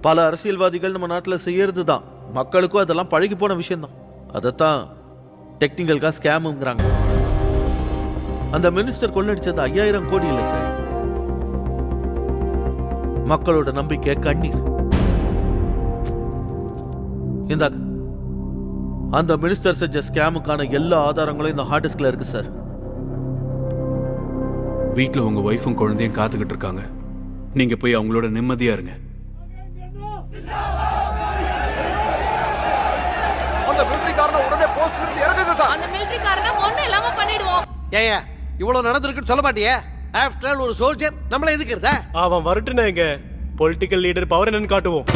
பல அரசியல்வாதிகள் நம்ம நாட்டில் செய்யறது தான். மக்களுக்கும் அதெல்லாம் பழகி போன விஷயம்தான். அதைத்தான் டெக்னிக்கல்கா ஸ்கேமுங்கிறாங்க. அந்த மினிஸ்டர் கொள்ளடிச்சது 5000 கோடி இல்லை சார். மக்களோட நம்பிக்கை கண்ணீர். இந்தாக்க அந்த மினிஸ்டர் செஞ்ச ஸ்கேமுக்கான எல்லா ஆதாரங்களும் இந்த ஹார்ட் டிஸ்க்ல இருக்கு சார். வீட்டில் உங்க ஒய்ஃபும் குழந்தையும் காத்துக்கிட்டு இருக்காங்க. நீங்க போய் அவங்களோட நிம்மதியா இருங்க. அந்த மிலிட்டரிக்காரனை உடனே போஸ்ட்ல இருந்து இறக்குங்க சார். அந்த மிலிட்டரிக்காரனை ஒண்ணு இல்லாம பண்ணிடுவோம். ஏயா இவ்வளவு நடந்திருக்குன்னு சொல்ல மாட்டியே? ஆஃப்டர் ஆல் ஒரு சோல்ஜர் நம்மள எதுக்குறதா? அவன் வரட்டுனா எங்க பொலிட்டிக்கல் லீடர் பவர் என்னன்னு காட்டுவோம்.